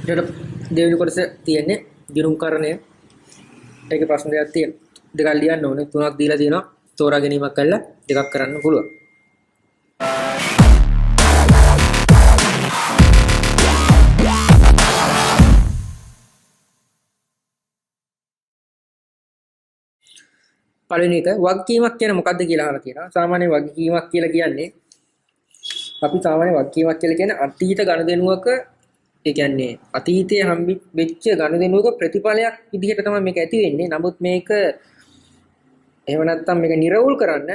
ඊට දෙවෙනි කොටස තියෙන්නේ ගිණුම්කරණය. ඒකේ ප්‍රශ්න දෙකක් තියෙනවා. දෙකක් ලියන්න ඕනේ. තුනක් දීලා තියෙනවා. තෝරා ගැනීමක් කළා දෙකක් කරන්න පුළුවන්. පළවෙනි එක වගකීමක් කියන්නේ මොකක්ද කියලා අහලා තියෙනවා. සාමාන්‍ය වගකීමක් කියලා කියන්නේ අපි සාමාන්‍ය වගකීමක් කියලා කියන්නේ අතීත ගනුදෙනුවක ඒ කියන්නේ අතීතයේ වෙච්ච ගනුදෙනුවක ප්‍රතිඵලයක් විදිහට තමයි මේක ඇති වෙන්නේ. නමුත් මේක එහෙම නැත්නම් මේක නිර්වුල් කරන්න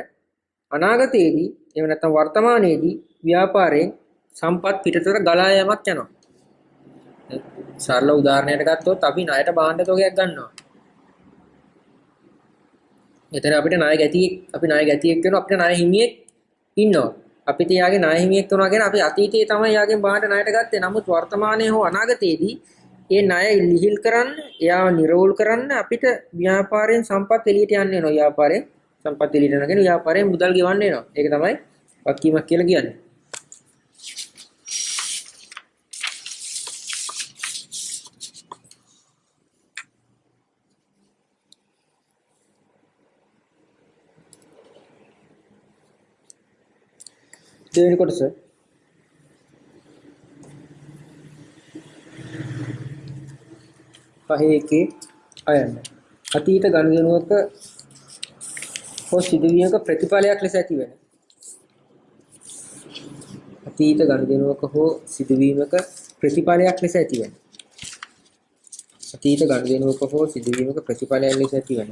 අනාගතයේදී එහෙම නැත්නම් වර්තමානයේදී ව්‍යාපාරයෙන් සම්පත් පිටතට ගලා යාමක් යනවා. සරල උදාහරණයක් ගත්තොත් අපි ණයට භාණ්ඩ තෝගයක් ගන්නවා. එතන අපිට ණය ගැතියෙක් වෙනවා අපිට ණය හිමියෙක් ඉන්නවා. අපිට යාගේ ණය හිමියෙක් වෙනවා කියන්නේ අපි අතීතයේ තමයි යාගෙන් භාණ්ඩ ණයට ගත්තේ. නමුත් වර්තමානයේ හෝ අනාගතයේදී ඒ ණය ලිහිල් කරන්න, එයාව නිර්වෝල් කරන්න අපිට ව්‍යාපාරයෙන් සම්පත් එළියට යන්න වෙනවා. ව්‍යාපාරයෙන් සම්පත් එළියට යනවා කියන්නේ ව්යාපාරයෙන් මුදල් ගෙවන්න වෙනවා. ඒක තමයි වගකීමක් කියලා කියන්නේ. දෙවෙනි කොටස පහේ එකේ අයන්න. අතීත ගනුදෙනුවක හෝ සිදුවීමක ප්‍රතිඵලයක් ලෙස ඇතිවෙන. අතීත ගනුදෙනුවක හෝ සිදුවීමක ප්‍රතිඵලයක් ලෙස ඇතිවෙන. අතීත ගනුදෙනුවක හෝ සිදුවීමක ප්‍රතිඵලයක් ලෙස ඇතිවෙන.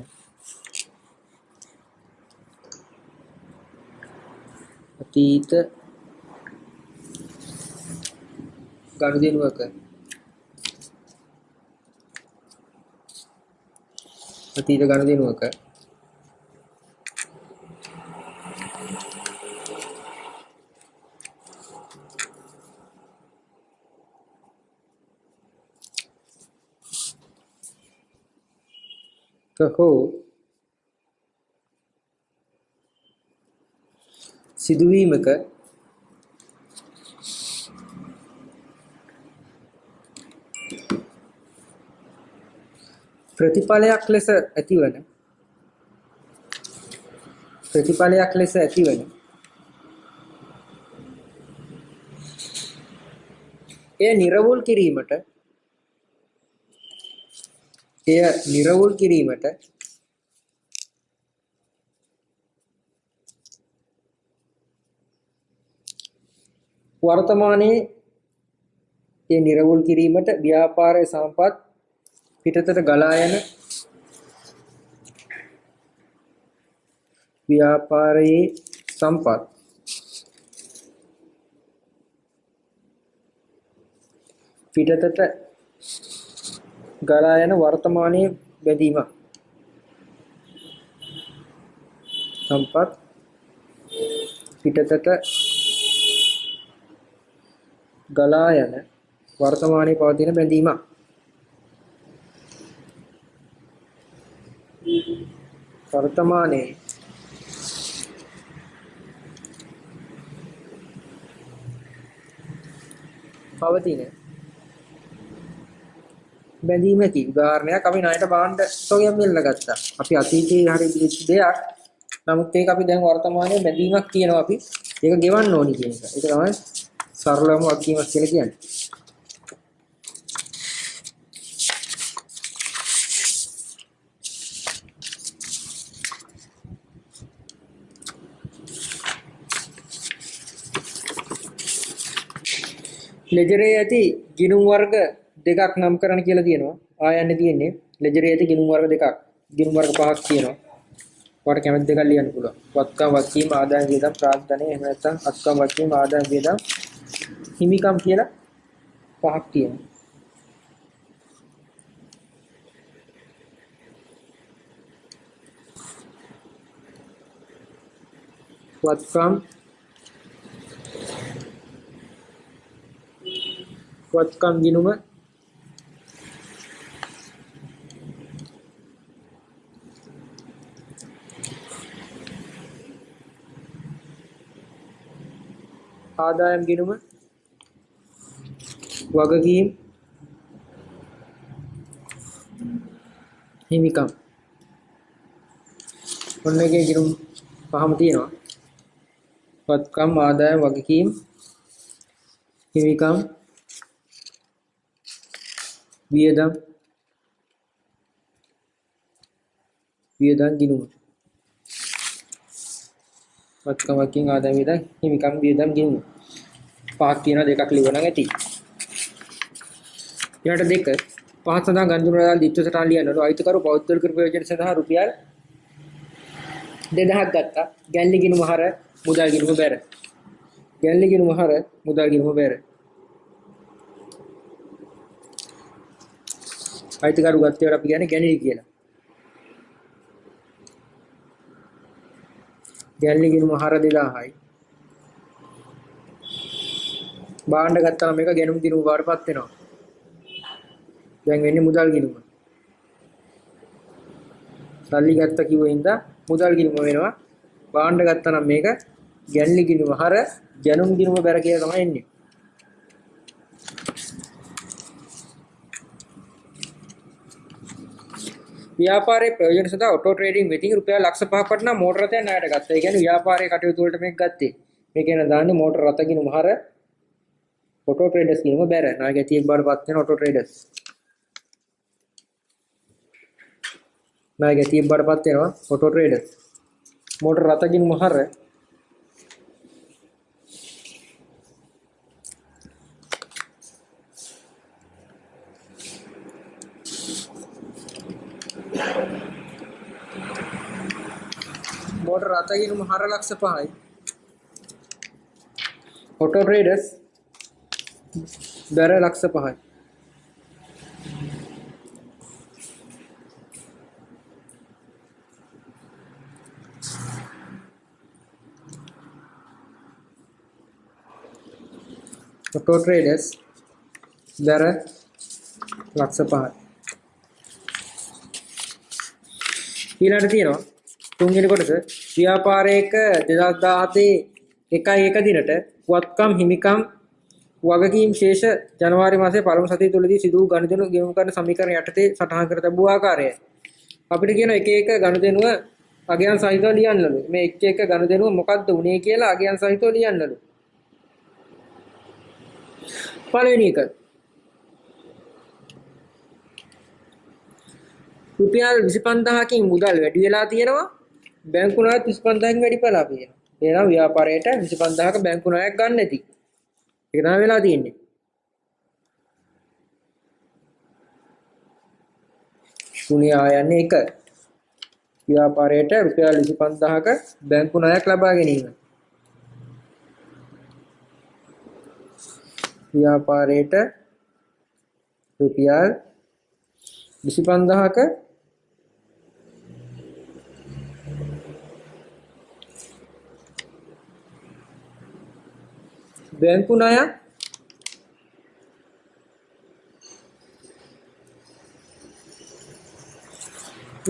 අතීත ගනුදෙනුවක හෝ සිදුවීමක ප්‍රතිඵලයක් ලෙස ඇතිවන එය නිර්වුල් කිරීමට වර්තමානයේ ඒ නිර්වුල් කිරීමට ව්‍යාපාරයේ සම්පත් පිටතට ගලා යන ව්‍යාපාරයේ සම්පත් පිටතට ගලා යන වර්තමානයේ බැඳීම සම්පත් පිටතට ගලා යන වර්තමානයේ පවතින බැඳීම වර්තමානයේ පවතින බැඳීමකි. උදාහරණයක් අපි ණයට භාණ්ඩ තෝගයක් මෙල්ල ගත්තා. අපි අතීතයේ හරි දිච්ච දෙයක්. නමුත් ඒක අපි දැන් වර්තමානයේ බැඳීමක් කියනවා අපි. ඒක ගෙවන්න ඕනි කියන එක. ඒක තමයි සරලවම වගකීමක් කියලා කියන්නේ. ලෙජරේ ඇති ගිණුම් වර්ග දෙකක් නම් කරන්න කියලා තියෙනවා. ආයන්නේ තියෙන්නේ ලෙජරේ ඇති ගිණුම් වර්ග දෙකක්. ගිණුම් වර්ග පහක් තියෙනවා. ඔයාලට කැමති දෙකක් ලියන්න පුළුවන්. වත්කම් වගකීම් ආදායම් වියදම් ප්‍රාර්ථනය එහෙම නැත්නම් අත්කම් වගකීම් ආදායම් වියදම් හිමිකම් කියලා පහක් තියෙනවා. වත්කම් ගිණුම ආදායම් ගිණුම වගකීම් හිමිකම්. ඔන්න එකේ ගිණුම් පහම තියෙනවා. වත්කම්, ආදායම්, වගකීම්, හිමිකම්, වියදම්, ගිණුම. වත්කම්, වගකීම්, ආදායම්, වියදම්, හිමිකම්, වියදම්, ගිණුම. පහක් තියෙනවා, දෙකක් ලියවනම් ඇති. ඊට දෙක පහ සඳහා ගනුදෙනු වල දිට්ඨ සටහන් ලියනවලු. අයිතිකරු පෞද්ගලික ප්‍රයෝජන සඳහා රුපියල් 2000ක් ගත්තා. ගැන්ලි ගිණුම හර මුදල් ගිණුම බැර. ගැන්ලි ගිණුම හර මුදල් ගිණුම බැර. අයිතිකරු ගත්තේට අපි කියන්නේ ගැන්ලි කියලා. ගැන්ලි ගිණුම හර 2000යි. භාණ්ඩ ගත්තාම මේක ගැනුම් ගිණුම බවටපත් වෙනවා. දැන් වෙන්නේ මුදල් ගිණුම. සල්ලි ගත්ත කිව්වෙන්ද මුදල් ගිණුම වෙනවා. භාණ්ඩ ගත්තා නම් මේක ගැන්ලි ගිණුම හර ගැනුම් ගිණුම බැර කියලා තමයි එන්නේ. ව්‍යාපාරයේ ප්‍රයෝජන සඳහා ඔටෝ ට්‍රේඩින් වෙතින් රුපියල් ලක්ෂ 5ක් වටිනා මෝටර රථයක් ණයට ගත්තා. ඒ කියන්නේ ව්‍යාපාරයේ කටයුතු වලට මේක ගත්තේ. මේකේන දාන්නේ මෝටර රථ ගිණුම හර ඔටෝ ට්‍රේඩර්ස් ගිණුම බැර. ණය ගැතියෙක් බවටපත් වෙන ඔටෝ ට්‍රේඩර්ස්. ණය ගැතියෙක් බවටපත් වෙනවා ඔටෝ ට්‍රේඩර්ස්. මෝටර රථ ගිණුම හර मोटर आता है हर लक्ष्य पाई ऑटो ट्रेडर्स बेरे लक्ष्य पाई ऑटो ट्रेडर्स बेरे लक्ष्य पाई ඊළඟට තියෙනවා තුන්වෙනි කොටස ව්‍යාපාරයක 2017 1 දිනට වත්කම් හිමිකම් වගකීම් ශේෂ ජනවාරි මාසයේ පළමු සතිය තුලදී සිදු වූ ගනුදෙනු ගෙවුම් කරන සමීකරණ යටතේ සටහන් කර තිබූ ආකාරය අපිට කියන එක එක ගනුදෙනුව අගයන් සහිතව ලියන්නලු මේ එක එක ගනුදෙනුව මොකක්ද උනේ කියලා අගයන් සහිතව ලියන්නලු පළවෙනි එක රුපියල් 25000කින් මුදල් වැඩි වෙලා තියෙනවා බැංකු ණයත් 25000කින් වැඩි වෙලා තියෙනවා එහෙනම් ව්‍යාපාරයට 25000ක බැංකු ණයක් ගන්න නැති ඒක තමයි වෙලා තියෙන්නේ ශුන්‍ය ආයන්නේ 1 ව්‍යාපාරයට රුපියල් 25000ක බැංකු ණයක් ලබා ගැනීම ව්‍යාපාරයට රුපියල් 25000ක බැංකු ණය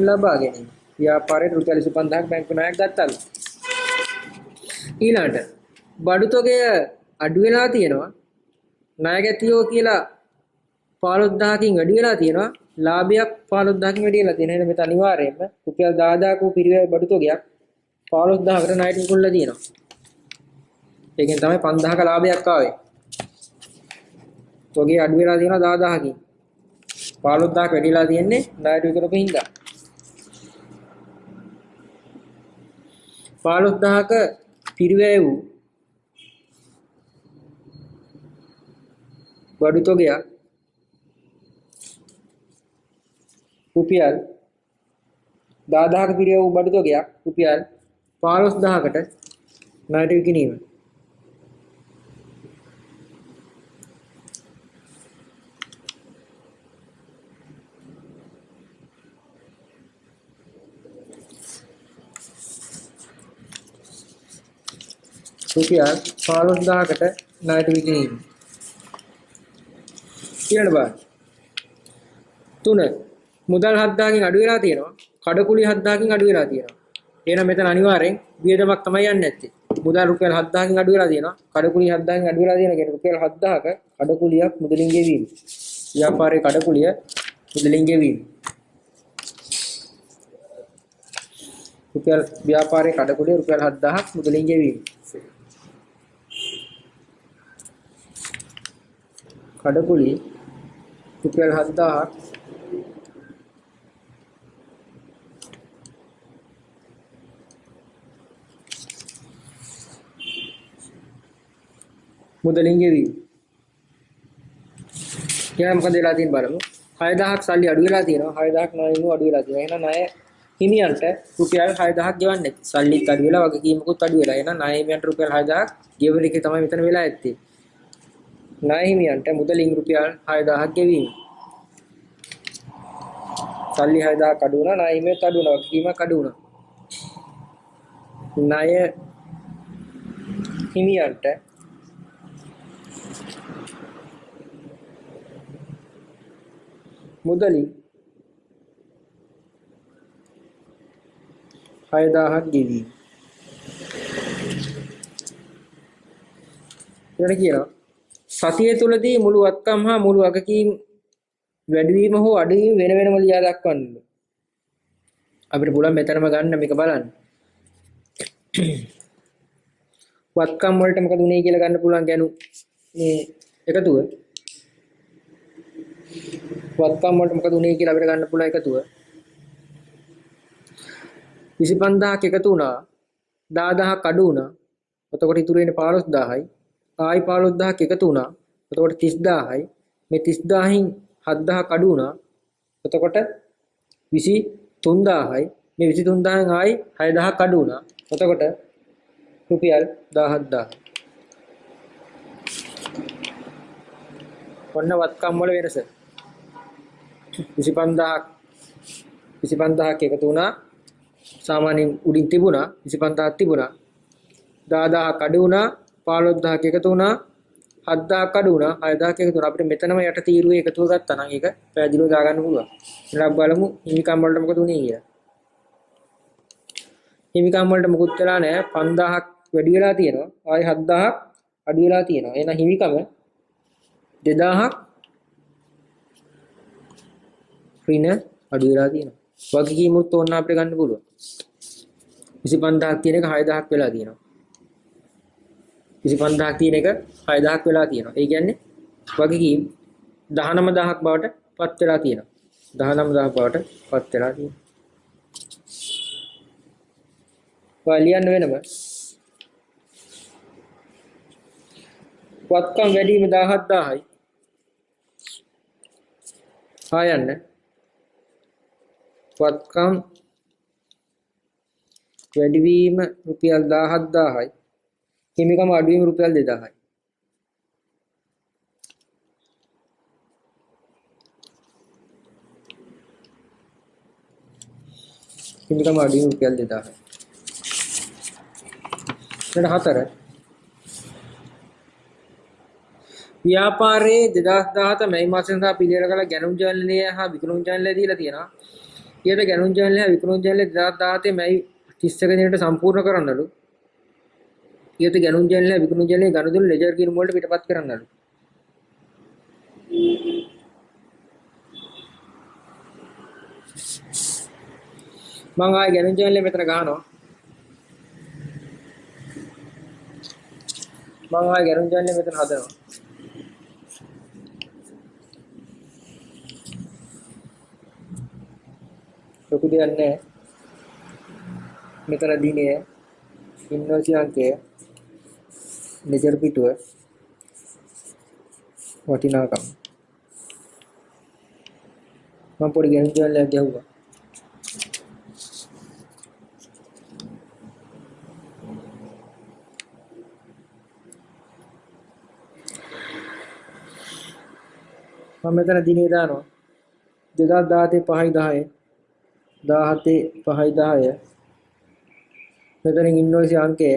ලබා ගැනීම ව්‍යාපාරයේ රුපියල් 25000ක් බැංකු ණයක් ගත්තලු ඊළඟට බඩු තොගය අඩු වෙලා තියෙනවා ණය ගැතියෝ කියලා 15000කින් වැඩි වෙලා තියෙනවා ලාභයක් 15000කින් වැඩි වෙලා තියෙනවා එහෙනම් මේක අනිවාර්යයෙන්ම රුපියල් 10000ක පිරිවැය බඩු තොගයක් 15000කට ණයට විකුණලා තියෙනවා ඒකෙන් තමයි 5000ක ලාභයක් ආවේ. තොගේ අඩු වෙලා තියෙනවා 10000කින්. 15000ක් වැඩිලා තියෙන්නේ ණයට විකුණපු හින්දා. 15000ක පිරිවැය වූ බඩු තොගයක් රුපියල් 10000ක පිරිවැය වූ බඩු තොගයක් රුපියල් 15000කට ණයට විකිණීම. රුපියල් 15000කට ණයට විකිණීම. ඊළඟ බාර 3 මුදල් 7000කින් අඩු වෙලා තියෙනවා. කඩකුලි 7000කින් අඩු වෙලා තියෙනවා. එහෙනම් මෙතන අනිවාර්යෙන් වියදමක් තමයි යන්නේ නැත්තේ. මුදල් රුපියල් 7000කින් අඩු වෙලා තියෙනවා. කඩකුලි 7000කින් අඩු වෙලා තියෙනවා. කියන්නේ රුපියල් 7000ක කඩකුලියක් මුදලින් ගෙවීම. ව්‍යාපාරයේ කඩකුලිය මුදලින් ගෙවීම. රුපියල් ව්‍යාපාරයේ කඩකුඩේ රුපියල් 7000ක් මුදලින් ගෙවීම. කඩකුලි රුපියල් 7000ක් මුදලින් ගෙවීම. ඊළඟ මොකද වෙලා තියෙන්නේ බලමු. 6000ක් සල්ලි අඩු වෙලා තියෙනවා. 6000ක් ණයනු අඩු වෙලා තියෙනවා. එහෙනම් ණය හිමියන්ට රුපියල් 6000ක් ගෙවන්නේ. සල්ලිත් අඩු වෙලා වගකීමකුත් අඩු වෙලා. එහෙනම් ණය හිමියන්ට රුපියල් 6000ක් ගෙවන එක තමයි මෙතන වෙලා ඇත්තේ. ණය හිමියන්ට මුදලින් රුපියල් 6000ක් ගෙවීම. සල්ලි 6000ක් අඩු වුණා. ණය හිමියන්ට අඩු වුණා. වගකීමක් අඩු වුණා. ණය හිමියන්ට මුදලින් 6000ක් ගෙවීම. ඊට කියනවා සතිය තුලදී මුළු වත්කම් හා මුළු වගකීම් වැඩිවීම හෝ අඩුවීම වෙන වෙනම ලියා දක්වන්න. අපිට පුළුවන් මෙතනම ගන්න මේක බලන්න. වත්කම් වලට මොකද උනේ කියලා ගන්න පුළුවන් ගැනු මේ එකතුව. වත්කම් වලට මොකද උනේ කියලා අපිට ගන්න පුළුවන් එකතුව. 25000ක් එකතු වුණා 10000ක් අඩු වුණා. එතකොට ඉතුරු වෙන්නේ 15000යි. ආයි 15000ක් එකතු වුණා. එතකොට 30000යි. මේ 30000න් 7000ක් අඩු වුණා. එතකොට 23000යි. මේ 23000න් ආයි 6000ක් අඩු වුණා. එතකොට රුපියල් 17000. ඔන්න වත්කම් වල වෙනස. 25000ක් එකතු වුණා. සාමාන්‍යයෙන් උඩින් තිබුණා 25000ක් තිබුණා. 10000ක් අඩු වුණා. 15000ක් එකතු වුණා. 7000ක් අඩු වුණා. 6000ක් එකතු වුණා. අපිට මෙතනම යට තීරුවේ එකතුව ගත්තා නම් ඒක පැහැදිලිව දාගන්න පුළුවන්. ඊළඟ බලමු හිමිකම් වලට මොකද උනේ කියලා. හිමිකම් වලට මොකුත් වෙලා නැහැ. 5000ක් වැඩි වෙලා තියෙනවා. ආයි 7000ක් අඩු වෙලා තියෙනවා. එහෙනම් හිමිකම 2000ක් ඍණ අඩු වෙලා තියෙනවා. වගකීමුත් ඕන අපිට ගන්න පුළුවන්. 25000ක් තියෙන එක 6000ක් වෙලා තියෙනවා. 25000ක් තියෙන එක 6000ක් වෙලා තියෙනවා. ඒ කියන්නේ වගකීම් 19000ක් බවට පත් වෙලා තියෙනවා. 19000ක් බවට පත් වෙලා තියෙනවා. ලියන්න වෙනම වත්කම් වැඩි වීම 17000යි. ආයන්න වත්කම් වැඩි වීම රුපියල් 17000යි. හිමිකම අඩු වීම රුපියල් 2000යි. හිමිකම අඩු වීම රුපියල් 2000යි. ඊට 4 ව්‍යාපාරයේ 2017 මැයි මාසයේ සඳහා පිළියෙල කළ ගැනුම් ජනලය හා විකුණුම් ජනලය දීලා තියෙනවා. ඊට ගැනුම් ජනලය හා විකුණුම් ජනලය 2017 මැයි 31 දිනට සම්පූර්ණ කරන්නලු. ඊට ගැනුම් ජනලය විකුණුම් ජනලය ගනුදෙනු ලෙජර් ගිණුම් වලට පිටපත් කරන්නලු. මම ආයේ ගැනුම් ජනලය මෙතන ගහනවා. මම ආයේ ගැනුම් ජනලය මෙතන හදනවා. ලොකු දෙයක් නැහැ. මෙතන දිනේ ඉන්වොයිස් අංකය ලෙජර් පිටුව වටිනාකම මම පොඩි ගැනුම් ජනලයක් ගැහුවා. මම මෙතන දිනේ දානවා 2017 5 10 17 5 10 මෙතන ඉන්වොයිස් අංකය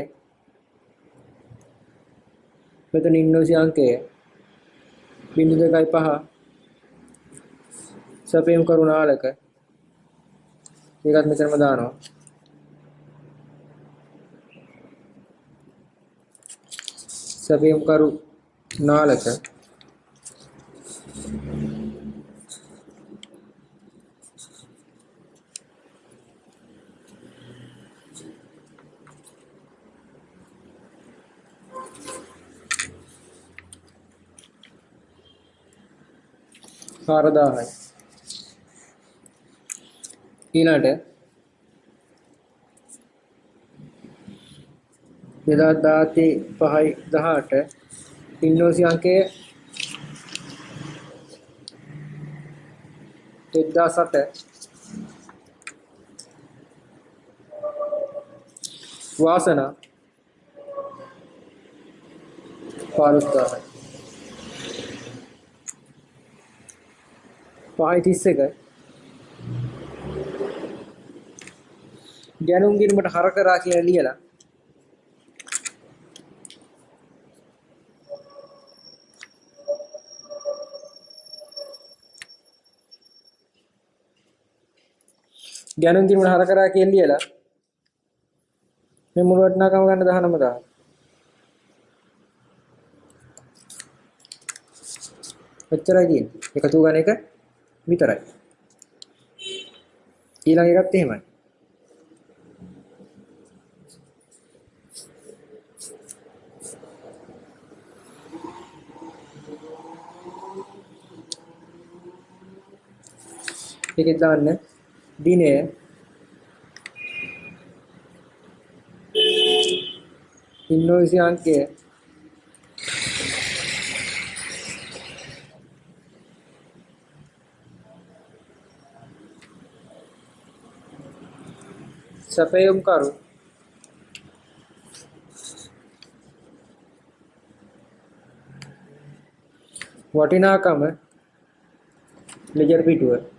මෙතන ඉන්වොයිස් අංකය 0.5 සපයම් කරුණාලක ඒකත් මෙතනම දානවා. සපයම් කරුණාලක 4000යි. ඊළඟට 2017 5යි 18 ඉන්දෝසි අංකය 1008 වාසනා 15000යි. 5යි 31 ගැනුම් ගිණුමට හර කරා කියලා ලියලා ගැනුම් ගිණුමට හර කරා කියලා ලියලා මේ මුළු වටිනාකම ගන්න 19000. එච්චරයි තියෙන්නේ. එකතු ගන්න එක විතරයි. ඊළඟ එකත් එහෙමයි. ඒකේ දාන්න දිනය ඉන්වොයිස් අංකය සැපයුම් කරු වටිනාකම ලෙජර් පිටුව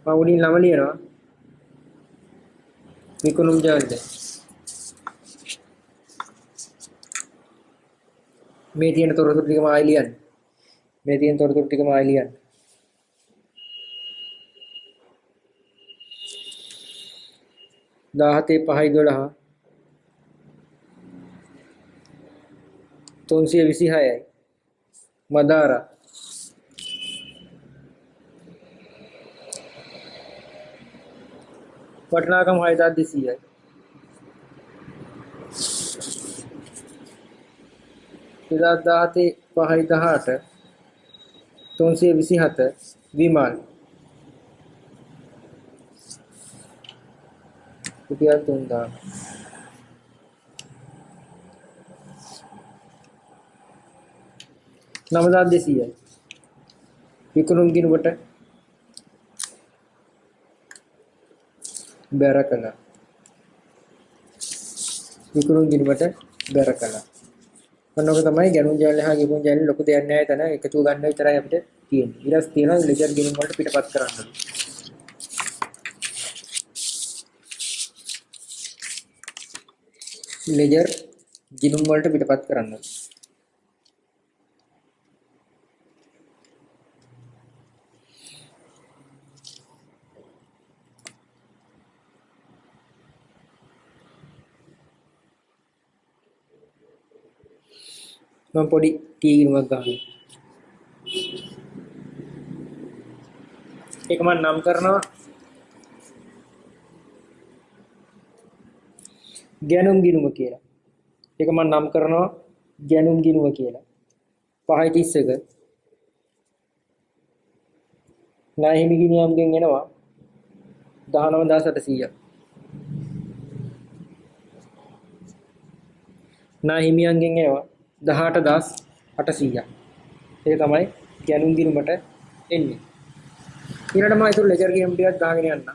මම උඩින් නම ලියනවා විකුණුම් ජාලය මේ තියෙන තොරතුරු ටිකම ආයි ලියන්න මේ තියෙන තොරතුරු ටිකම ආයි ලියන්න 17 5යි 12 326යි මදාරා වටිනාකම 6200යි 2017 5යි 18 327 විමාන රුපියල් 3000 9200යි විකුණුම් ගිණුමට බැර කළා විකුණුම් ගිණුමට බැර කළා මොනක තමයි ගැනුම් ජාලය හා ගිණුම් ජාලය ලොකු දෙයක් නැහැ තන එකතු ගන්න විතරයි අපිට තියෙන්නේ ඊළඟ තියෙනවා ලෙජර් ගිණුම් වලට පිටපත් කරන්න ලෙජර් ගිණුම් වලට පිටපත් කරන්න මම පොඩි ටී ගිණුමක් ගන්නවා ඒක මම නම් කරනවා ගැනුම් ගිණුම කියලා ඒක මම නම් කරනවා ගැනුම් ගිණුම කියලා 5යි 31 නාහිමි ගිණියම්ගෙන් එනවා 19800ක් නාහිමියන්ගෙන් එනවා 18800ක් ඒක තමයි ගැනුම් ගිණුමට එන්නේ ඊළඟට මම ඒක ලෙජර් ගේම් ටිකක් ගහගෙන යන්න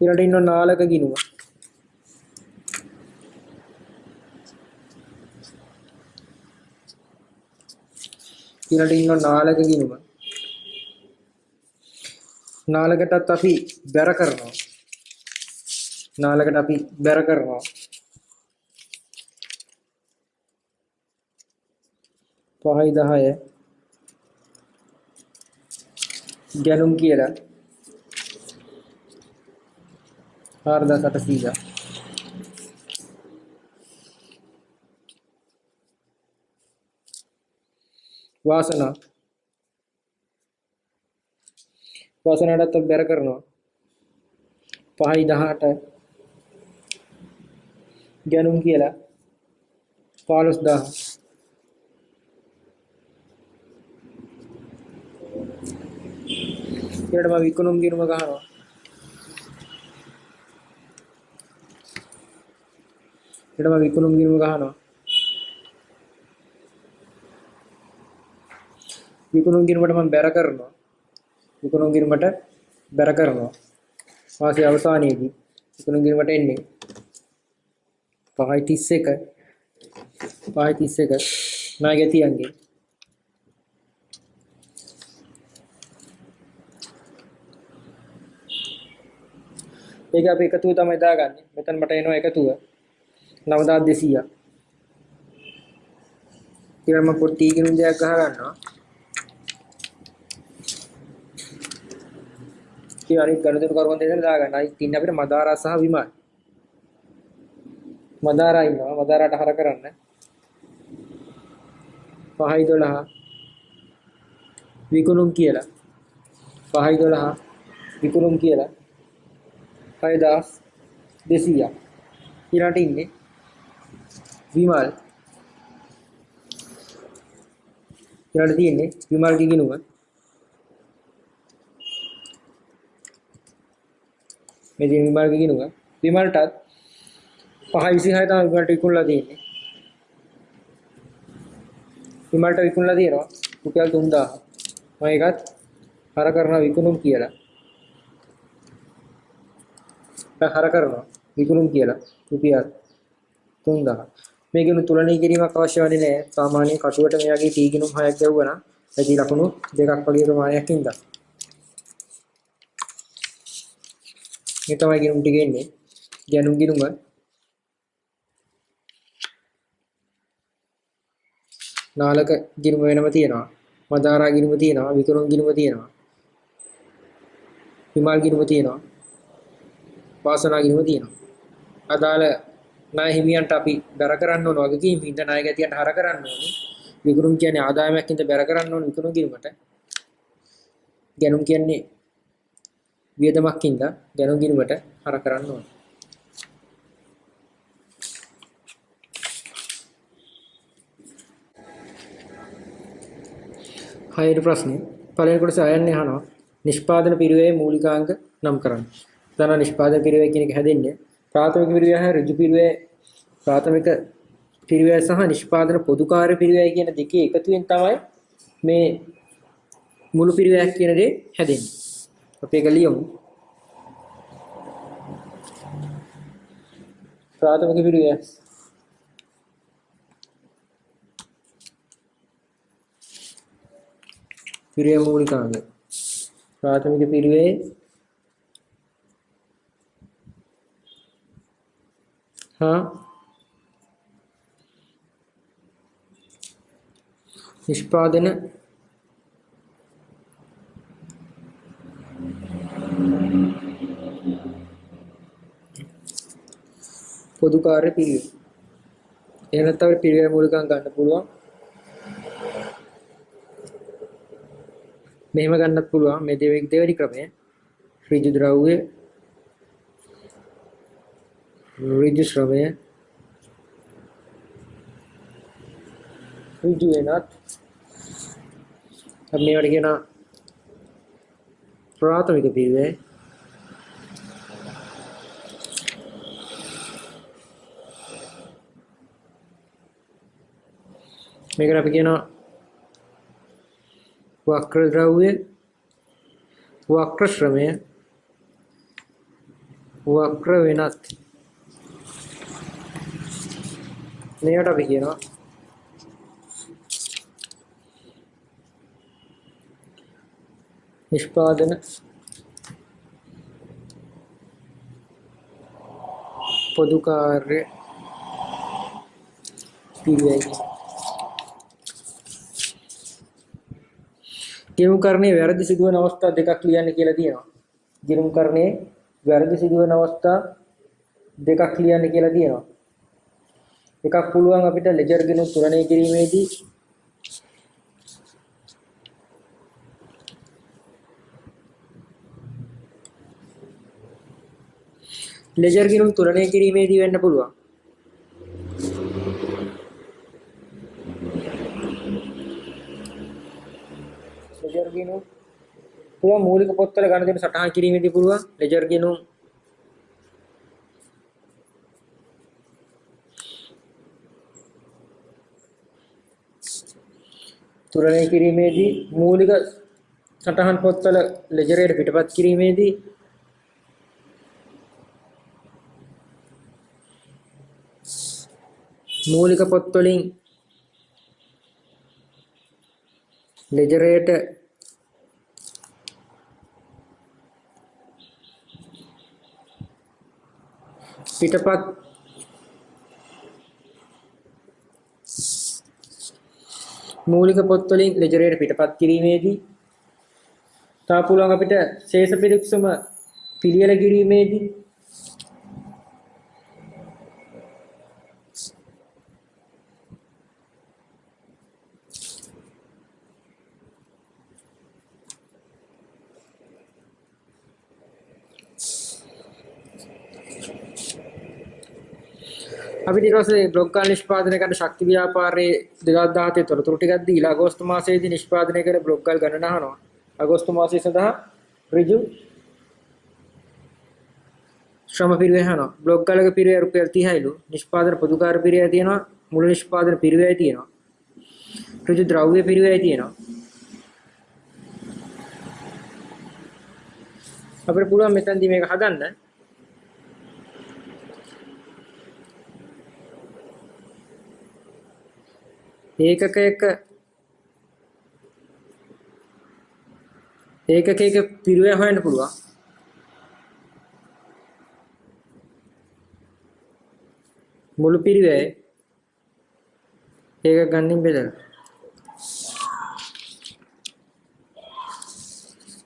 ඊළඟට ඉන්න නාලක ගිණුම ඊළඟට ඉන්න නාලක ගිණුම නාලකටත් අපි බැර කරනවා නාලකට අපි බැර කරනවා 5යි 10 ගැනුම් කියලා 4800 වාසනාවටත් බැර කරනවා 5යි 18 ගැනුම් කියලා 15000 ඊළඟට මම විකුණුම් ගිණුම ගහනවා. ඊළඟට මම විකුණුම් ගිණුම ගහනවා. විකුණුම් ගිණුමට මම බැර කරනවා. විකුණුම් ගිණුමට බැර කරනවා. වාසිය අවසානයේදී විකුණුම් ගිණුමට එන්නේ 5.31 නායක තියන්නේ. ඒක අපි එකතුව තමයි දාගන්නේ. මෙතන මට එනවා එකතුව 9200. ඊළඟ මම පොට්ටි ගිණුම් දෙයක් ගහ ගන්නවා. ඒ අනිත් ගණිතන කරුවන් දෙන්න දාගන්න. අනිත් තින්නේ අපිට මදාරා සහ විමල්. මදාරා ඉන්නවා. මදාරාට හර කරන්න. 5.12 විකුණුම් කියලා. 5.12 විකුණුම් කියලා. 6200. ඊළඟට ඉන්නේ විමල්. ඊළඟට තියෙන්නේ විමල්ගේ ගිණුම. මේ තියෙන විමල්ගේ ගිණුම. විමල්ටත් 5.26 තමයි විමල්ට විකුණලා තියෙන්නේ. විමල්ට විකුණලා තියෙනවා රුපියල් 3000. මම ඒකත් හර කරනවා විකුණුම් කියලා. හර කරනවා විකුණුම් කියලා රුපියල් 3000. මේ ගිණුම් තුලනය කිරීමක් අවශ්‍ය වෙන්නේ නැහැ. සාමාන්‍ය කටුවට මෙයාගේ ටී ගිණුම් 6ක් ගැව්වනම් ඇති ලකුණු දෙකක් වගේ ප්‍රමාණයක් ඉඳලා. මේ තමයි ගිණුම් ටික එන්නේ. ගැනුම් ගිණුම නාලක ගිණුම වෙනම තියෙනවා. මදාරා ගිණුම තියෙනවා. විකුණුම් ගිණුම තියෙනවා. විමල් ගිණුම තියෙනවා. වාසනා ගිණුම තියෙනවා. අදාළ ණය හිමියන්ට අපි බැර කරන්න ඕන වගකීම් හින්දා ණය ගැතියට හර කරන්න ඕනේ. විකුණුම් කියන්නේ ආදායමක් හින්දා බැර කරන්න ඕන විකුණුම් ගිණුමට. ගැනුම් කියන්නේ වියදමක් හින්දා ගැනුම් ගිණුමට හර කරන්න ඕන. හයර ප්‍රශ්නේ පළවෙනි කොටස අයන්නේ අහනවා නිෂ්පාදන පිරිවැයේ මූලිකාංග නම් කරන්න. දැන් නිෂ්පාදන පිරිවැය කියන එක හැදෙන්නේ ප්‍රාථමික පිරිවැය හා ඍජු පිරිවැය ප්‍රාථමික පිරිවැය සහ නිෂ්පාදන පොදුකාර්ය පිරිවැය කියන දෙකේ එකතුවෙන් තමයි මේ මුළු පිරිවැයක් කියන දේ හැදෙන්නේ. අපි ඒක ලියමු. ප්‍රාථමික පිරිවැය පිරිවැය මූලිකාංග ප්‍රාථමික පිරිවැය හා නිෂ්පාදන පොදු කාර්ය පිරිවැය. එහෙම නැත්නම් පිරිවැය මූලිකාංග ගන්න පුළුවන්. මෙහෙම ගන්නත් පුළුවන්. මේ දෙවෙනි ක්‍රමය ඍජු ද්‍රව්‍ය ඍජු ශ්‍රවය ඍජු වෙනත් අපි මේවට කියන ප්‍රාථමික පිරිවැය මේකට අපි කියනවා වක්‍ර ද්‍රව්‍ය වක්‍ර ශ්‍රමය වක්‍ර වෙනත් මේකට අපි කියනවා නිෂ්පාදන පොදු කාර්ය පිරිවැය. ගිණුම් කරණයේ වැරදි සිදුවන අවස්ථා දෙකක් ලියන්න කියලා තියෙනවා. ගිණුම් කරණයේ වැරදි සිදුවන අවස්ථා දෙකක් ලියන්න කියලා තියෙනවා. එකක් පුළුවන් අපිට ලෙජර් ගිණුම් තුලනය කිරීමේදී ලෙජර් ගිණුම් තුලනය කිරීමේදී වෙන්න පුළුවන්. ලෙජර් ගිණුම් පුළුවන් මූලික පොත්වල ගනුදෙනු සටහන් කිරීමේදී පුළුවන් ලෙජර් ගෙනුම් තුරණය කිරීමේදී මූලික සටහන් පොත්වල ලෙජරයට පිටපත් කිරීමේදී මූලික පොත්වලින් ලෙජරයට පිටපත් මූලික පොත්වලින් ලෙජරයට පිටපත් කිරීමේදී තා පුළුවන් අපිට ශේෂ පිරික්සම පිළියෙල කිරීමේදී අපිට ඊට පස්සේ බ්ලොග් ගාන නිෂ්පාදනය කරන ශක්ති ව්‍යාපාරයේ 2017 තොරතුරු ටිකක් දීලා අගෝස්තු මාසයේදී නිෂ්පාදනය කළ බ්ලොග් ගාල් ගණන අහනවා. අගෝස්තු මාසයේ සඳහා ඍජු ශ්‍රම පිරිවැය අහනවා. බ්ලොග් ගාලක පිරිවැය රුපියල් 30යිලු. නිෂ්පාදන පොදුකාර පිරිවැය තියෙනවා. මුළු නිෂ්පාදන පිරිවැය තියෙනවා. ඍජු ද්‍රව්‍ය පිරිවැය තියෙනවා. අපිට පුළුවන් මෙතනදී මේක හදන්න. ඒකකයක පිරිවැය හොයන්න පුළුවන්. මුළු පිරිවැය ඒක ගන්නින් බෙදලා.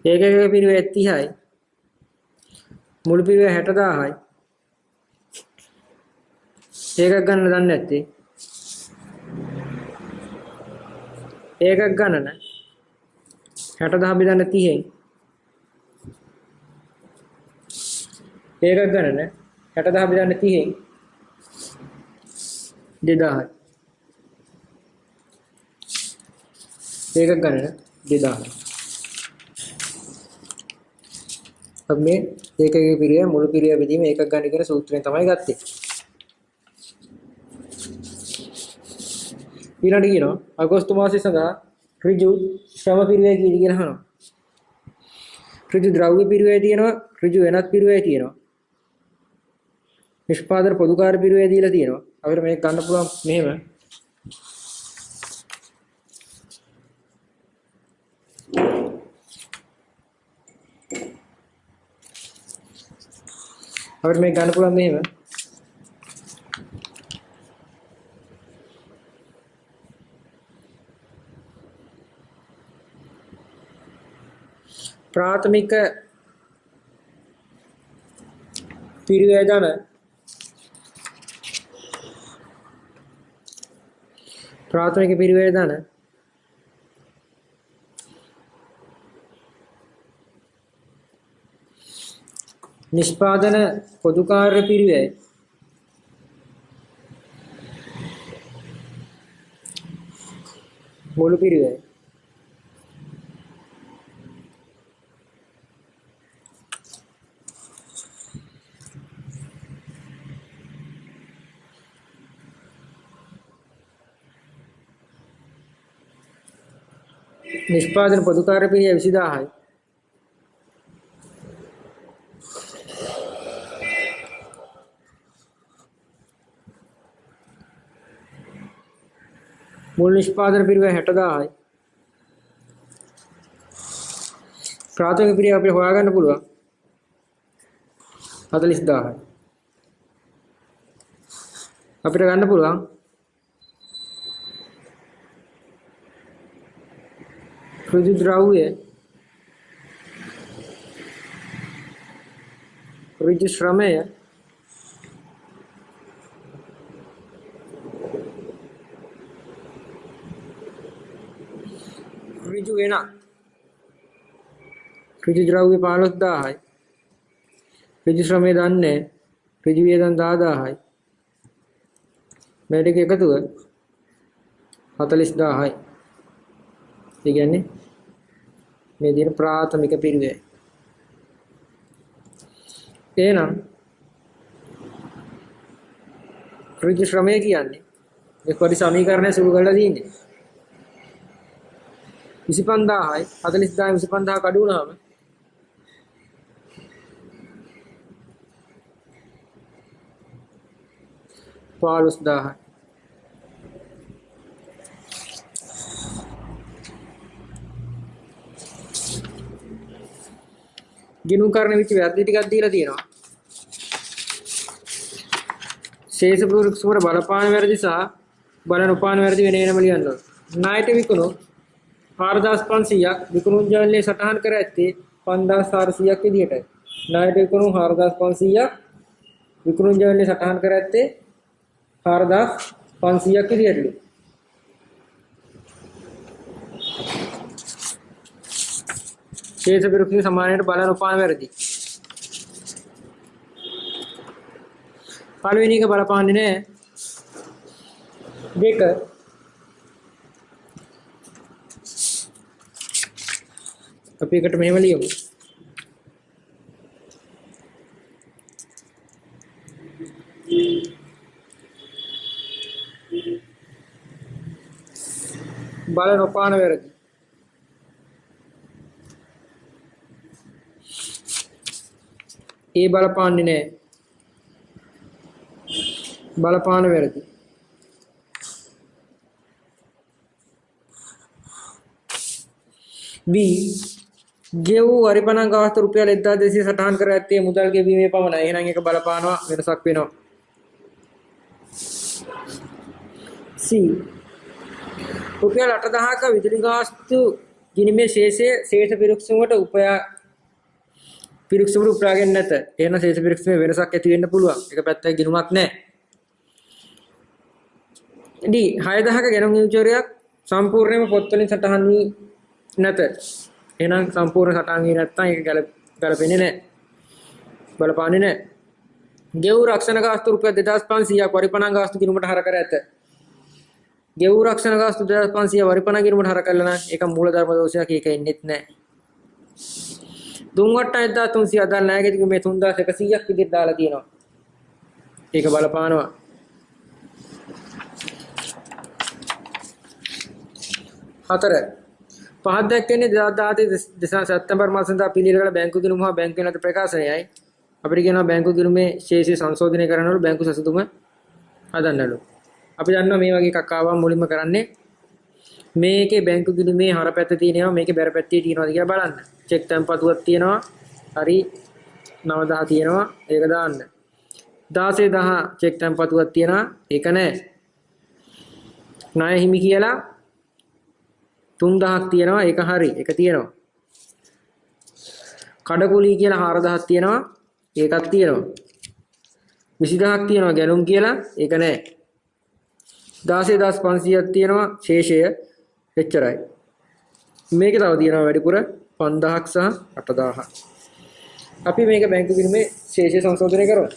ඒකකයක පිරිවැය 30යි. මුළු පිරිවැය 60000යි. ඒකක් ගන්න දන්නේ නැත්තේ. ඒකක් ගණන 60000 බෙදන්න 30න් ඒකක් ගණන 60000 බෙදන්න 30න් 2000යි. ඒකක් ගණන 2000යි. අපි මේ ඒකකයේ පිරිය මුළු පිරිය බෙදීම ඒකක් ගන්න කියන සූත්‍රයෙන් තමයි ගත්තේ. ඊළඟට කියනවා අගෝස්තු මාසයේ සඳහා ඍජු ශ්‍රම පිරිවැය කීයද කියලා අහනවා. ඍජු ද්‍රව්‍ය පිරිවැය තියෙනවා, ඍජු වෙනත් පිරිවැය තියෙනවා. නිෂ්පාදන පොදුකාර පිරිවැය දීලා තියෙනවා. අපිට මේක ගන්න පුළුවන් මෙහෙම. අපිට මේක ගන්න පුළුවන් මෙහෙම. प्राथमिक පිරිවැය ධන නිෂ්පාදන පොදු කාර්ය පිරිවැය මුළු පිරිවැය නිෂ්පාදන පොදු කාර්ය පිරිවැය 20000යි. මුල් නිෂ්පාදන පිරිවැය 60000යි. ප්‍රාථමික පිරිවැය අපිට හොයාගන්න පුළුවන් 40000යි. අපිට ගන්න පුළුවන් ඍජු ද්‍රව්‍ය ඍජු ශ්‍රමය ඍජු වෙන ඍජු ද්‍රව්‍ය 15000යි. ඍජු ශ්‍රමය දන්නේ ඍජු වේදන් 10000යි. මේ ටික එකතුව 40000යි. ඒ කියන්නේ මේ දින ප්‍රාථමික පිරිවේ. එහෙනම් ඍජු ශ්‍රමය කියන්නේ මේ පරි සමීකරණය සුළු කරලා දින්නේ 25000යි 40000 25000 කඩු වුණාම 15000යි. ගිණුම් කරන විච වැරදි ටිකක් දීලා තියෙනවා. ශේෂ පුරුක්ෂ වල බලපාන වැරදි සහ බල නොපාන වැරදි වෙන වෙනම ලියන්න ඕන. ණයට විකුණු 4500ක් විකුණුම්ජාලයේ සටහන් කර ඇත්තේ 5400ක් විදිහටයි. ණයට විකුණු 4500ක් විකුණුම්ජාලයේ සටහන් කර ඇත්තේ 4500ක් විදිහටලු. ශේෂ පුරුක්ෂ සමානයට බල නොපාන වැරදි. පළවෙනි එක බලපාන්නේ නැහැ. දෙක අපි එකට මෙහෙම ලියමු. බල නොපාන වැරදි. ඒ බලපාන්නේ නැහැ. බලපාන වැරදි. B ගෙවූ වරිපණන් ගාස්තු රුපියල් 1200 සටහන් කර ඇත්තේ මුදල් ගෙවීමේ පමණයි. එහෙනම් ඒක බලපානවා වෙනසක් වෙනවා. C රුපියල් 8000ක විදුලි ගාස්තු ගිණීමේ ශේෂ පිරික්සුමට පිරික්සුමට උපයාගෙන නැත. එහෙනම් ශේෂ පිරික්සුමේ වෙනසක් ඇති වෙන්න පුළුවන්. එක පැත්තක ගිණුමක් නැහැ. D 6000ක ගෙනුම් නියෝජනයක් සම්පූර්ණයෙන්ම පොත් වලින් සටහන් වී නැත. එහෙනම් සම්පූර්ණ සටහන් වී නැත්නම් ඒක ගැලපෙන්නේ නැහැ. බලපාන්නේ නැහැ. ගෙවූ රක්ෂණ ගාස්තු රුපියල් 2500ක් වරිපණන් ගාස්තු ගිණුමට හර කර ඇත. ගෙවූ රක්ෂණ ගාස්තු 2500 වරිපණන් ගිණුමට හර කළා නම් ඒක මූලධර්ම දෝෂයක්. ඒක එන්නේත් නැහැ. දුම් වට්ටම් 1300 අදාළ නැහැ කිව්ව මේ 3100ක් විදිහට දාලා තියෙනවා. ඒක බලපානවා. 4 පහක් දැක්කන්නේ 2017 සැප්තැම්බර් මාසෙන්දා පිළිවෙල බැංකු ගිණුම හා බැංකු වෙනත ප්‍රකාශනයයි. අපිට කියනවා බැංකු ගිණුමේ ශේෂය සංශෝධනය කරනවලු බැංකු සැසඳුම හදන්නලු. අපි දන්නවා මේ වගේ එකක් ආවම මුලින්ම කරන්නේ මේකේ බැංකු ගිණුමේ හර පැත්ත තියෙනවා මේකේ බැර පැත්තේ තියෙනවද කියලා බලන්න. චෙක් තැන්පතුවක් තියෙනවා. හරි 9000 තියෙනවා. ඒක දාන්න. 16000 චෙක් තැන්පතුවක් තියෙනවා. ඒක නැහැ. ණය හිමි කියලා 3000ක් තියෙනවා. ඒක හරි. ඒක තියෙනවා. කඩකුලී කියලා 4000ක් තියෙනවා. ඒකක් තියෙනවා. 20000ක් තියෙනවා ගැනුම් කියලා. ඒක නැහැ. 16500ක් තියෙනවා ශේෂය. එච්චරයි. මේකේ තව තියෙනවා වැඩිපුර 5000ක් සහ 8000ක්. අපි මේක බැංකු ගිණුමේ ශේෂය සංශෝධනය කරමු.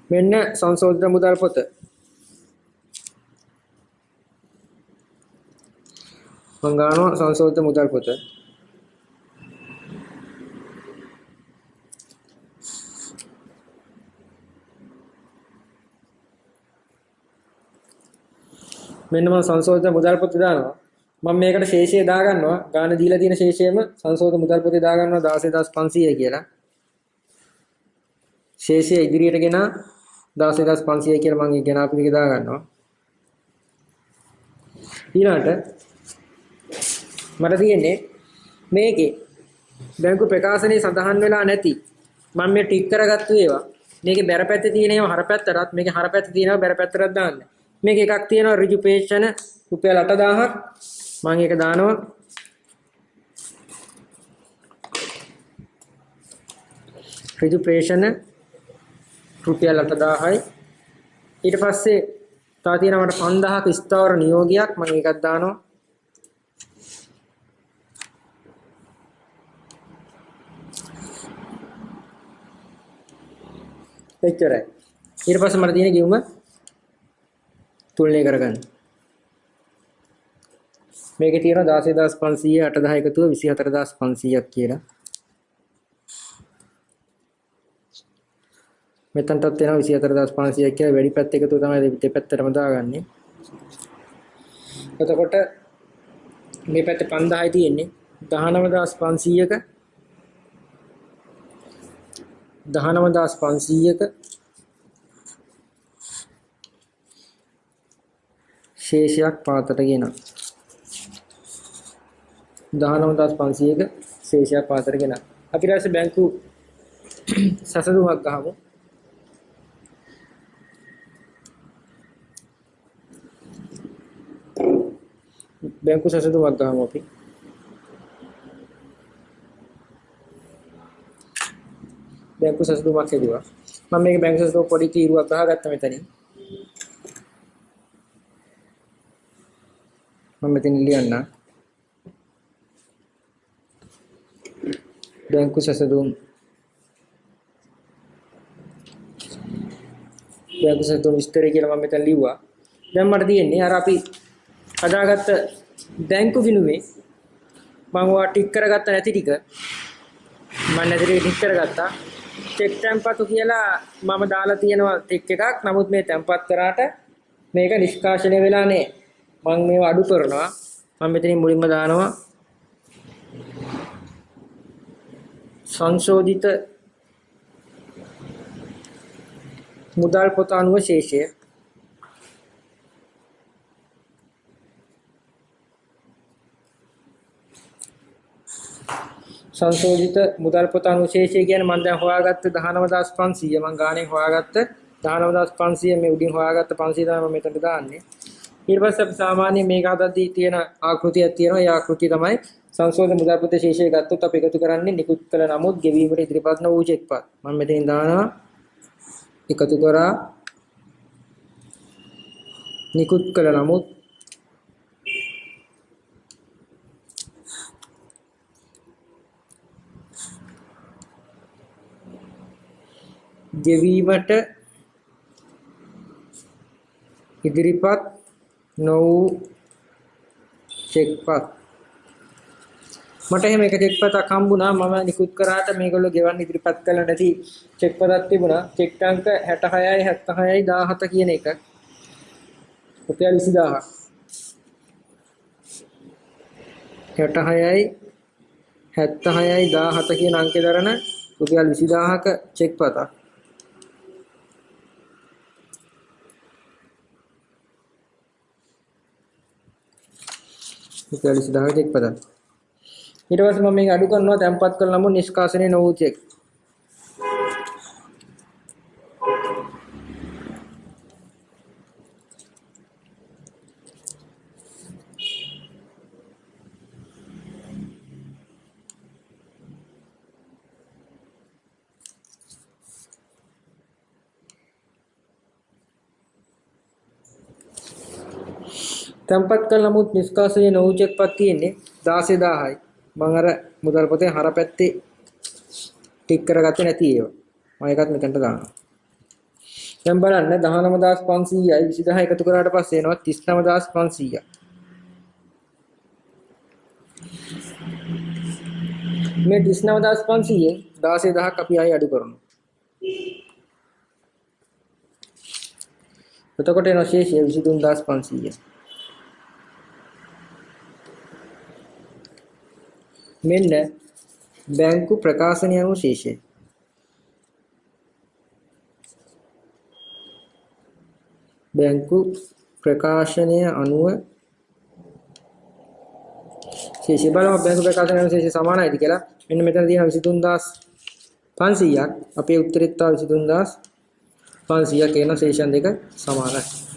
මෙන්න සංශෝධන මුදල් පොත. මම ගන්නවා සංශෝධන මුදල් පොත. මෙන්න මම සංශෝධන මුදල් පොත දානවා. මම මේකට ශේෂය දා ගන්නවා. ගාන දීලා තියෙන ශේෂයම සංශෝධන මුදල් පොතේ දා ගන්නවා 16500 කියලා. ශේෂය ඉදිරියට ගෙන 16500 කියලා මම ගෙන අපි එක දා ගන්නවා. ඊළඟට මට තියෙන්නේ මේකේ බැංකු ප්‍රකාශනයේ සඳහන් වෙලා නැති මම මේ ටික් කරගත්තු ඒවා මේකේ බැර පැත්තේ තියෙන ඒවා හර පැත්තටත් මේකේ හර පැත්තේ තියෙනවා බැර පැත්තටත් දාන්න. මේක එකක් තියෙනවා ඍජු පේෂණ රුපියල් 8000ක් මම ඒක දානවා. ඍජු පේෂණ රුපියල් 8000යි. ඊට පස්සේ තව තියෙනවා මට 5000ක ස්ථාවර නියෝගයක් මම ඒකක් දානවා. එච්චරයි. ඊට පස්සේ මට තියෙන ගෙවුම තුලණය කරගන්න. මේකේ තියෙනවා 16500 8000 එකතුව 24500ක් කියලා. මෙතනටත් එනවා 24500ක් කියලා වැඩි පැත්ත එකතුව තමයි දෙපැත්තටම දාගන්නේ. එතකොට මේ පැත්තේ 5000යි තියෙන්නේ 19500ක 19500ක ශේෂයක් පාතට ගෙනා 19500ක ශේෂයක් පාතට ගෙනා අපි ඊට පස්සේ බැංකු සසඳුමක් ගහමු. බැංකු සසඳුමක් ගහමු අපි. බැංකු සසඳුමක් හදුවා. මම මේක බැංකු සසඳුම පොඩි තීරුවක් ගහගත්තා මෙතනින්. මම මෙතන ලියන්න. බැංකු සසඳුම් විස්තරය කියලා මම මෙතන ලිව්වා. දැන් මට තියෙන්නේ අර අපි හදාගත්ත බැංකු ගිණුමේ මම ඔයා ටික් කරගත්ත නැති ටික මම නැති ටික් කරගත්තා. චෙක් ටැම්පතු කියලා මම දාලා තියෙනවා ටික් එකක්. නමුත් මේ ටැම්පත් කරාට මේක නිෂ්කාශනය වෙලා නැහැ. මම මේව අඩු කරනවා. මම මෙතනින් මුලින්ම දානවා සංශෝධිත මුදල් පොත අනුව ශේෂය. සංශෝධිත මුදල් පොත අනුව ශේෂය කියන්නේ මම දැන් හොයාගත්ත 19500 මම ගානේ හොයාගත්ත 19500 මේ උඩින් හොයාගත්ත 500 තමයි මම මෙතනට දාන්නේ. ඊට පස්සේ අපි සාමාන්‍ය මේක හදද්දී තියෙන ආකෘතියක් තියෙනවා. ඒ ආකෘතිය තමයි සංශෝධන මුදල් පොතේ ශේෂය ගත්තොත් අපි එකතු කරන්නේ නිකුත් කළ නමුත් ගෙවීමට ඉදිරිපත් නොවූ චෙක්පත්. මම මෙතෙන් දානවා එකතු කරා නිකුත් කළ නමුත් ගෙවීමට ඉදිරිපත් නොවූ චෙක්පත්. මට එහෙම එක චෙක්පතක් හම්බුණා. මම නිකුත් කරාට මේගොල්ලෝ ගෙවන්න ඉදිරිපත් කළ නැති චෙක්පතක් තිබුණා. චෙක් අංක 66යි 76යි 17 කියන එක. රුපියල් 20000ක්. 66යි 76යි 17 කියන අංකේ දරන රුපියල් 20000ක චෙක්පතක්. රුපියල් 20000ක චෙක්පතක්. ඊට පස්සේ මම මේක අඩු කරනවා තැම්පත් කළ නමුත් නිෂ්කාශනය නොවූ චෙක්. තැම්පත් කළ නමුත් නිෂ්කාශනය නොවූ චෙක්පත් තියෙන්නේ 16000යි. මම අර මුදල් පොතේ හර පැත්තේ ටික් කරගත්තේ නැති ඒවා. මම ඒකත් මෙතනට දානවා. දැන් බලන්න 19500යි 20000 එකතු කරාට පස්සේ එනවා 39500ක්. මේ 39500ෙන් 16000ක් අපි ආයෙ අඩු කරනවා. එතකොට එනවා ශේෂය 23500. මෙන්න බැංකු ප්‍රකාශනය අනුව ශේෂය. බැංකු ප්‍රකාශනය අනුව ශේෂය බලමු. බැංකු ප්‍රකාශනය අනුව ශේෂය සමානයිද කියලා. මෙන්න මෙතන තියෙනවා 23500ක්. අපේ උත්තරෙත් තව 23500ක් කියන ශේෂයන් දෙක සමානයි.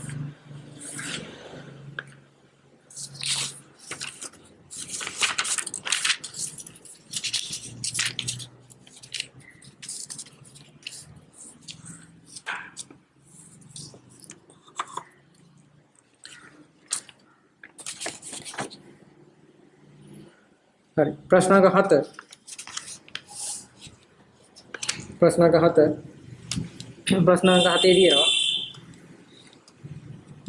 හරි. ප්‍රශ්නක 7 ප්‍රශ්න අංක 7 තියෙනවා.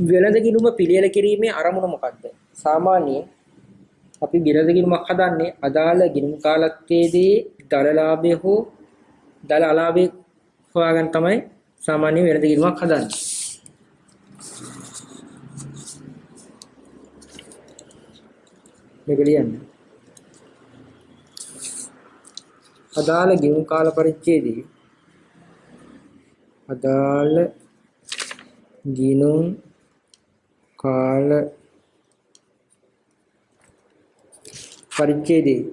වෙළඳ ගිණුම පිළියෙල කිරීමේ අරමුණ මොකක්ද? සාමාන්‍යයෙන් අපි වෙළඳ ගිණුමක් හදන්නේ අදාළ ගිණුම් කාලත්වයේදී දල ලාභය හෝ දල අලාභය හොයාගන්න තමයි සාමාන්‍ය වෙළඳ ගිණුමක් හදන්නේ. මේක ලියන්න. අදාළ ගිණුම් කාල පරිච්ඡේදයේ අදාළ ගිණුම් කාල පරිච්ඡේදයේ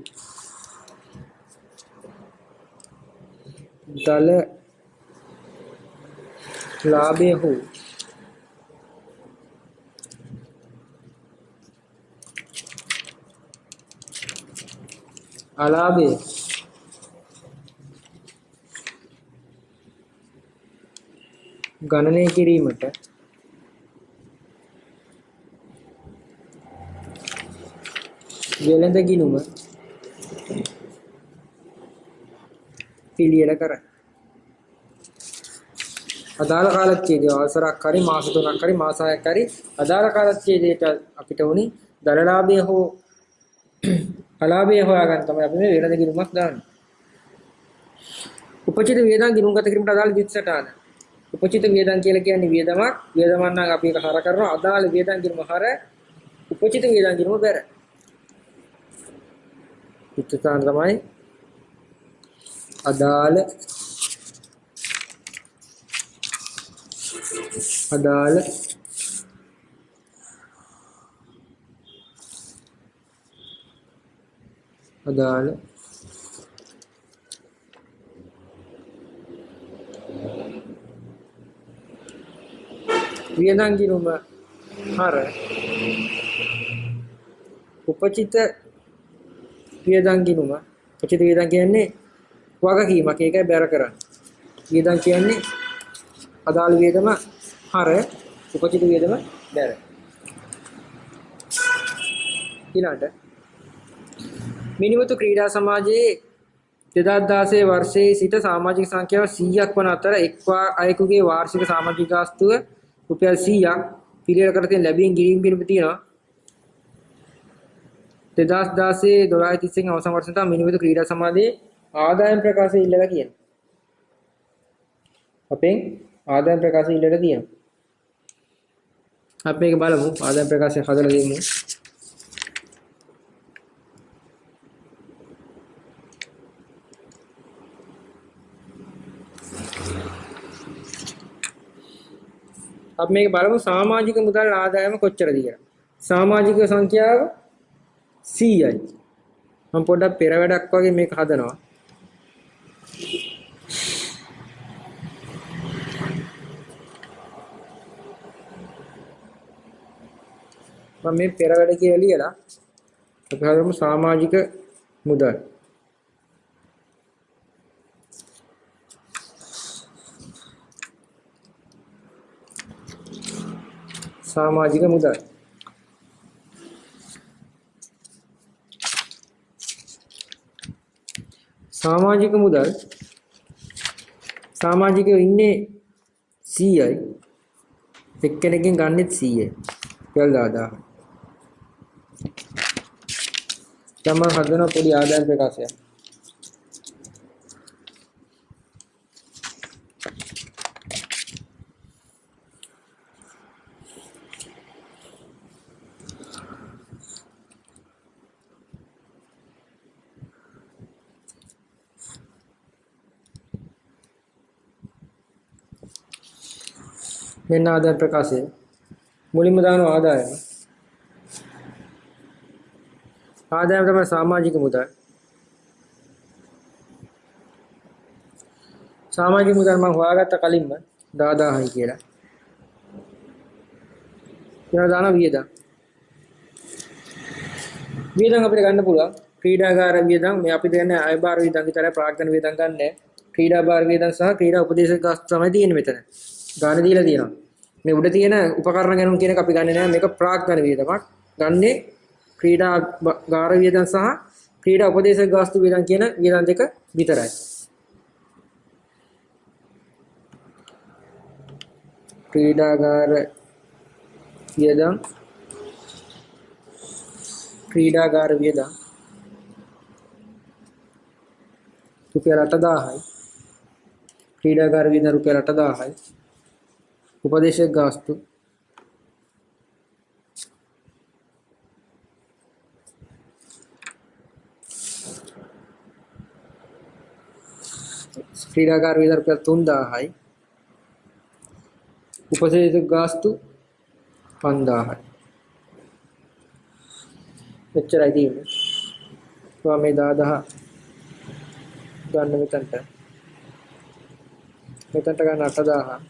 දල ලාභය හෝ අලාභය ගණනය කිරීමට වෙළඳ ගිණුම පිළියෙල කරයි. අදාළ කාලච්ඡේදය අවසරක් හරි මාස 3ක් හරි මාස 6ක් හරි අදාළ කාලච්ඡේදයට අපිට උනි දලලාභය හෝ අලාභය හොයාගන්න තමයි අපි මේ වෙළඳ ගිණුමක් දාන්නේ. උපචිත වේදන් ගිණුම්ගත කිරීමට අදාළ විත්සටහන. උපචිත වේදන් කියලා කියන්නේ වේදමක්. වේදමක් නම් අපි ඒක හර කරනවා. අදාළ වේදන් ගිණුම හර උපචිත වේදන් ගිණුම බැර. විත්සටහන තමයි අදාළ වියදම් ගිණුම හර උපචිත වියදම් ගිණුම. උපචිත වියදම් කියන්නේ වගකීමක්. ඒකයි බැර කරන්නේ. වියදම් කියන්නේ අදාළ වියදම හර උපචිත වියදම බැර. ඊළඟට මිනිමුතු ක්‍රීඩා සමාජයේ 2016 වර්ෂයේ සිට සමාජික සංඛ්‍යාව 100ක් වන අතර එක් අයෙකුගේ වාර්ෂික සමාජික ගාස්තුව රුපියල් 100ක් පිළියෙල කර තියෙන ලැබීම් ගිණුම් ගිණුම තියෙනවා. 2016 1231 අවසන් වර්ෂයට තමයි මිනිමුතු ක්‍රීඩා සමාජයේ ආදායම් ප්‍රකාශය ඉල්ලලා කියන්නේ. අපෙන් ආදායම් ප්‍රකාශය ඉල්ලලා තියෙනවා. අපි මේක බලමු. ආදායම් ප්‍රකාශය හදලා දෙමු. අපි මේක බලමු සමාජික මුදල් ආදායම කොච්චරද කියලා. සමාජික සංඛ්‍යාව 100යි. මම පොඩ්ඩක් පෙර වැඩක් වගේ මේක හදනවා. මම මේ පෙර වැඩ කියලා ලියලා අපි හදමු සමාජික මුදල්. सामाजिक मुद्रा सामाजिक मुद्रा सामाजिक इन्ने CI එක්කෙනකින් ගන්නෙත් 100යි. කියලා දාදා. තමන් හදන පොඩි ආදායම් ප්‍රකාශයක්. මෙන්න ආදාය ප්‍රකාශය. මුලින්ම දාන ආදායම. ආදායම තමයි සමාජික මුදල්. සමාජික මුදල් මම හොයාගත්ත කලින්ම 10000යි කියලා. ඊළඟ දාන වියදම්. වියදම් අපිට ගන්න පුළුවන්. ක්‍රීඩාගාර වියදම් මේ අපි දෙන්නේ අයබාර වියදම් විතරයි ප්‍රාග්ධන වියදම් ගන්නෑ. ක්‍රීඩා භාර වියදම් සහ ක්‍රීඩා උපදේශක ගාස්තු තමයි තියෙන්නේ මෙතන. ගාන දීලා තියෙනවා. මේ උඩ තියෙන උපකරණ ගැනුම් කියන එක අපි ගන්නෙ නෑ. මේක ප්‍රාග්ධන වියදමක්. ගන්නේ ක්‍රීඩා ගාර වියදම් සහ ක්‍රීඩා උපදේශක ගාස්තු වියදම් කියන වියදම් දෙක විතරයි. ක්‍රීඩාගාර වියදම් රුපියල් 8000යි. ක්‍රීඩාගාර වියදම් රුපියල් 8000යි. උපදේශක ගාස්තු ක්‍රීඩාගාර වියදම් රුපියල් 3000යි. උපදේශක ගාස්තු 5000යි. එච්චරයි තියෙන්නේ. ඔයා මේ 10000 ගන්න මෙතනට ගන්න 8000.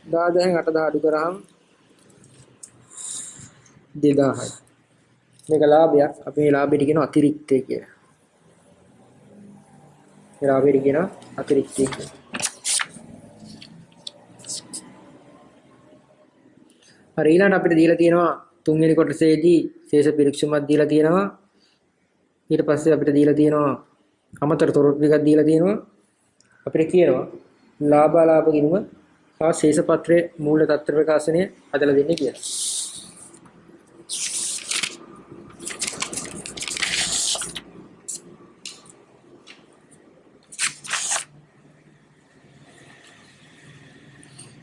10000න් 8000 අඩු කරාම 2000යි. මේක ලාභයක්. අපි මේ ලාභෙට කියනවා අතිරික්තය කියලා. මේ ලාභෙට කියනවා අතිරික්තය කියලා. හරි ඊළඟ අපිට දීලා තියෙනවා තුන්වෙනි කොටසේදී ශේෂ පිරික්සුමක් දීලා තියෙනවා. ඊට පස්සේ අපිට දීලා තියෙනවා අමතර තොරතුරු ටිකක් දීලා තියෙනවා. අපිට කියනවා ලාභාලාභ ගිණුම හා ශේෂ පත්‍රයේ මූල්‍ය තත්ත්ව ප්‍රකාශනය හදලා දෙන්නේ කියලා.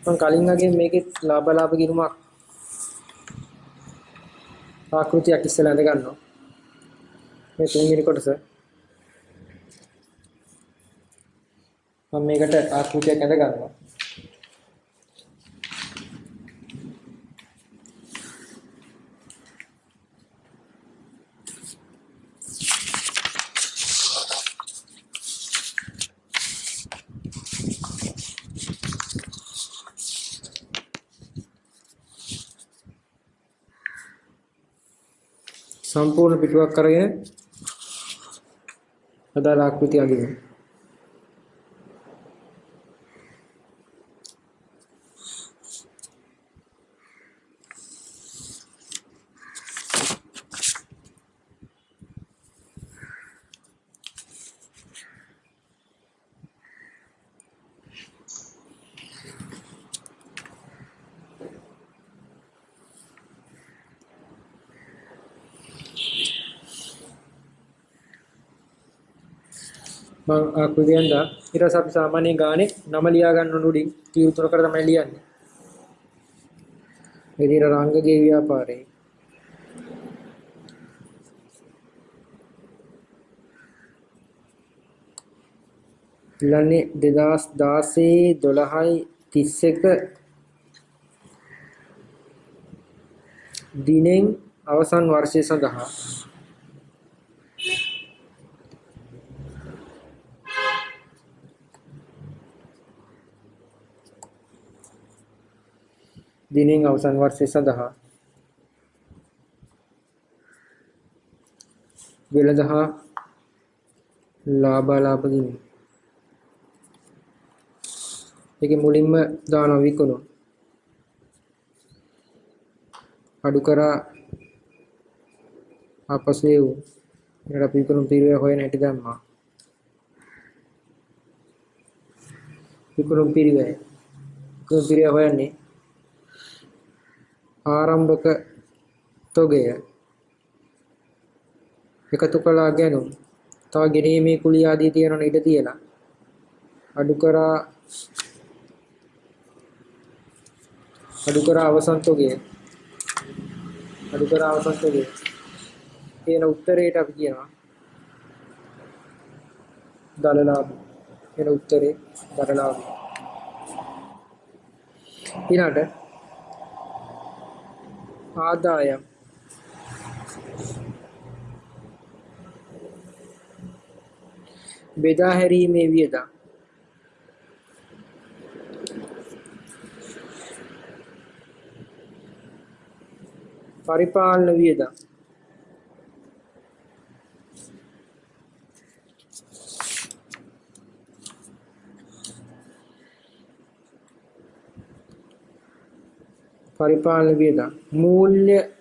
මම කලින් වගේ මේකේ ලාභාලාභ ගිණුමක් ආකෘතියක් ඉස්සෙල්ලා අඳ ගන්නවා. මේ තුන්වෙනි කොටස මම මේකට ආකෘතියක් අඳ ගන්නවා. සම්පූර්ණ පිටුවක් කරගෙන අදාළ ආකෘතිය අඳිනවා. මම ආකෘතියෙන් දා ඊට පස්සේ අපි සාමාන්‍ය ගානේ නම ලියා ගන්න උඩින් Q3 කට තමයි ලියන්නේ. මේ විදිහට රංගගේ ව්‍යාපාරේ ඊළඟේ 2016 12යි 31 දිනෙන් අවසන් වර්ෂය සඳහා දිනෙන් අවසන් වර්ෂය සඳහා වෙළඳ හා ලාභාලාභ ගිණුම. ඒකේ මුලින්ම දාන විකුණුම් අඩු කරා අපසේ වූ ඊට අපි විකුණුම් පිරිවැය හොයන හැටි දැම්මා. විකුණුම් පිරිවැය හොයන්නේ ආරම්භක තොගය එකතු කළා ගැනුම් තව ගෙනීමේ කුලිය ආදී තියෙනවනේ ඉඩ තියලා අඩු කරා අවසන් තොගය කියන උත්තරේට අපි කියනවා දලලාභ කියන උත්තරේ දලලාභ. ඊළඟට ආදායම් බෙදා හැරීමේ වියදම් පරිපාලන වියදම් මූල්‍ය